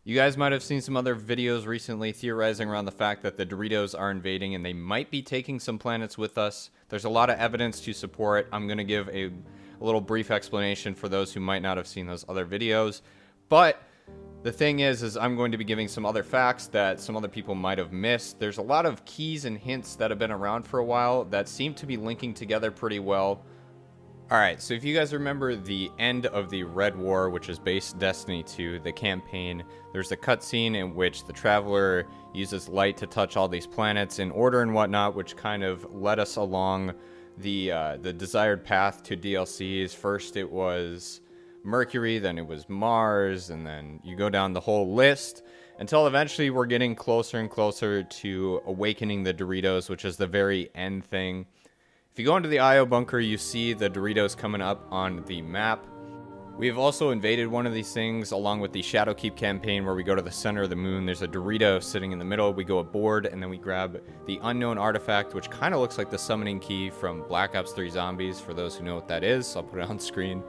You guys might have seen some other videos recently theorizing around the fact that the Doritos are invading and they might be taking some planets with us. There's a lot of evidence to support. I'm going to give a little brief explanation for those who might not have seen those other videos. But the thing is I'm going to be giving some other facts that some other people might have missed. There's a lot of keys and hints that have been around for a while that seem to be linking together pretty well. Alright, so if you guys remember the end of the Red War, which is based Destiny 2, the campaign, there's a cutscene in which the Traveler uses light to touch all these planets in order and whatnot, which kind of led us along the desired path to DLCs. First it was Mercury, then it was Mars, and then you go down the whole list until eventually we're getting closer and closer to awakening the Doritos, which is the very end thing. If you go into the IO bunker, you see the Doritos coming up on the map. We have also invaded one of these things along with the Shadowkeep campaign where we go to the center of the moon. There's a Dorito sitting in the middle. We go aboard and then we grab the unknown artifact, which kind of looks like the summoning key from Black Ops 3 Zombies, for those who know what that is. I'll put it on screen.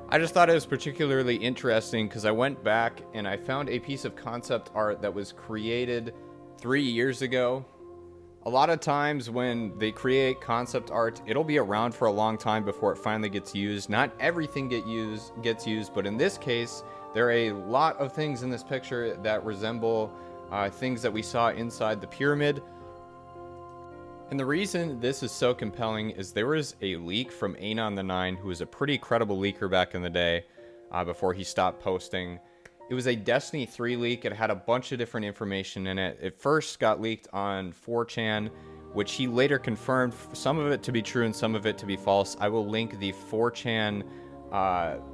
I just thought it was particularly interesting because I went back and I found a piece of concept art that was created 3 years ago. A lot of times when they create concept art, it'll be around for a long time before it finally gets used. Not everything gets used, but in this case, there are a lot of things in this picture that resemble things that we saw inside the pyramid. And the reason this is so compelling is there was a leak from Anon the 9, who was a pretty credible leaker back in the day, before he stopped posting. It was a Destiny 3 leak. It had a bunch of different information in it. It first got leaked on 4chan, which he later confirmed some of it to be true and some of it to be false. I will link the 4chan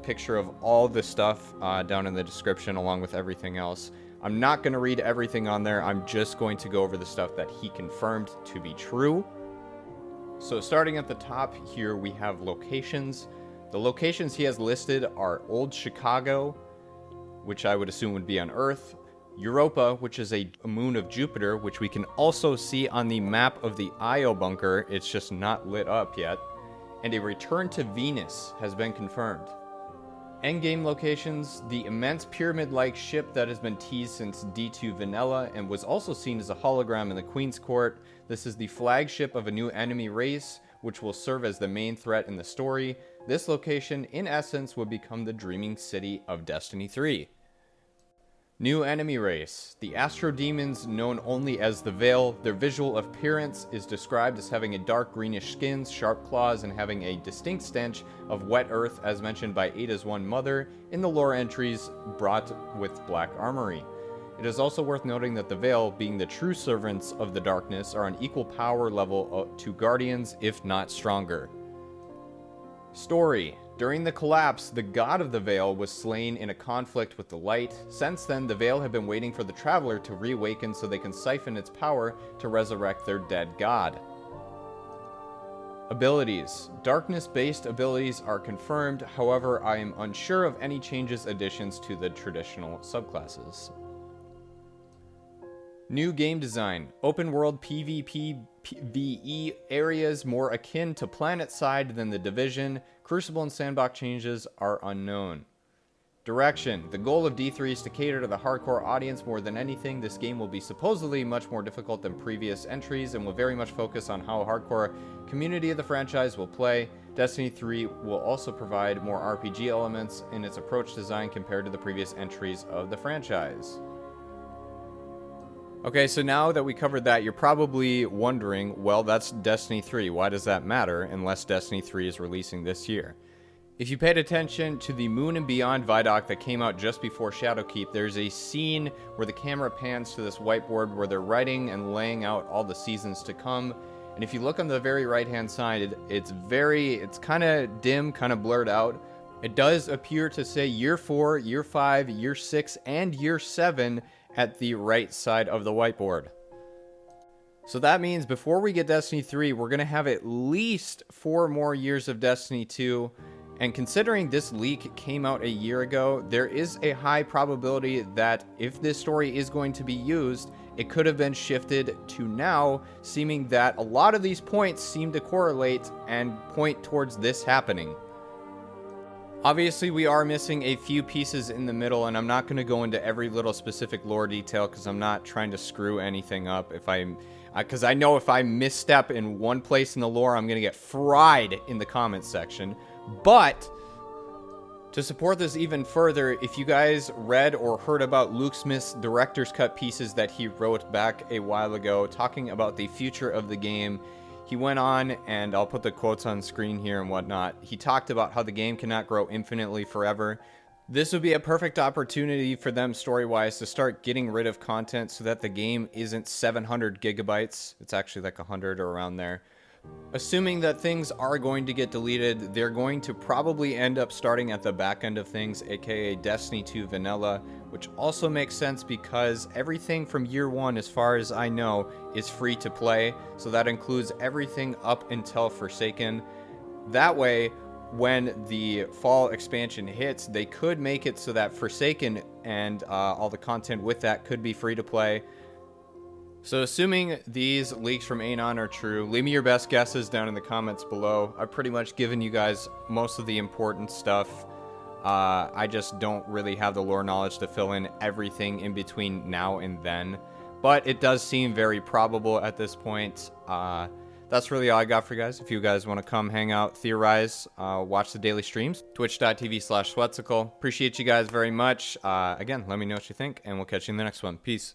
picture of all the stuff down in the description along with everything else. I'm not going to read everything on there. I'm just going to go over the stuff that he confirmed to be true. So starting at the top here, we have locations. The locations he has listed are Old Chicago, which I would assume would be on Earth, Europa, which is a moon of Jupiter, which we can also see on the map of the Io bunker. It's just not lit up yet. And a return to Venus has been confirmed. Endgame locations: the immense pyramid-like ship that has been teased since D2 Vanilla and was also seen as a hologram in the Queen's Court. This is the flagship of a new enemy race, which will serve as the main threat in the story. This location, in essence, would become the dreaming city of Destiny 3. New enemy race: the Astro Demons, known only as the Veil. Their visual appearance is described as having a dark greenish skin, sharp claws, and having a distinct stench of wet earth, as mentioned by Ada's one mother in the lore entries brought with Black Armory. It is also worth noting that the Veil, being the true servants of the darkness, are on equal power level to Guardians, if not stronger. Story: during the collapse, the god of the Veil was slain in a conflict with the light. Since then, the Veil have been waiting for the Traveler to reawaken so they can siphon its power to resurrect their dead god. Abilities: darkness-based abilities are confirmed, however, I am unsure of any changes additions to the traditional subclasses. New game design: open world PvE areas more akin to planet-side than the Division. Crucible and Sandbox changes are unknown. Direction: the goal of D3 is to cater to the hardcore audience more than anything. This game will be supposedly much more difficult than previous entries and will very much focus on how hardcore community of the franchise will play. Destiny 3 will also provide more RPG elements in its approach design compared to the previous entries of the franchise. Okay, so now that we covered that, you're probably wondering, well, that's Destiny 3. Why does that matter unless Destiny 3 is releasing this year? If you paid attention to the Moon and Beyond Vidoc that came out just before Shadowkeep, there's a scene where the camera pans to this whiteboard where they're writing and laying out all the seasons to come. And if you look on the very right-hand side, it's kind of dim, kind of blurred out. It does appear to say Year 4, Year 5, Year 6, and Year 7 at the right side of the whiteboard. So that means before we get Destiny 3, we're going to have at least 4 more years of Destiny 2. And considering this leak came out a year ago, there is a high probability that if this story is going to be used, it could have been shifted to now, seeming that a lot of these points seem to correlate and point towards this happening. Obviously, we are missing a few pieces in the middle, and I'm not going to go into every little specific lore detail because I'm not trying to screw anything up. Because I know if I misstep in one place in the lore, I'm going to get fried in the comments section. But to support this even further, if you guys read or heard about Luke Smith's director's cut pieces that he wrote back a while ago, talking about the future of the game, he went on, and I'll put the quotes on screen here and whatnot. He talked about how the game cannot grow infinitely forever. This would be a perfect opportunity for them story-wise to start getting rid of content so that the game isn't 700 gigabytes. It's actually like 100 or around there. Assuming that things are going to get deleted, they're going to probably end up starting at the back end of things, aka Destiny 2 Vanilla, which also makes sense because everything from year one, as far as I know, is free to play. So that includes everything up until Forsaken. That way, when the fall expansion hits, they could make it so that Forsaken and all the content with that could be free to play. So assuming these leaks from Anon are true, leave me your best guesses down in the comments below. I've pretty much given you guys most of the important stuff. I just don't really have the lore knowledge to fill in everything in between now and then. But it does seem very probable at this point. That's really all I got for you guys. If you guys want to come hang out, theorize, watch the daily streams, twitch.tv/Sweatcicle. Appreciate you guys very much. Again, let me know what you think, and we'll catch you in the next one. Peace.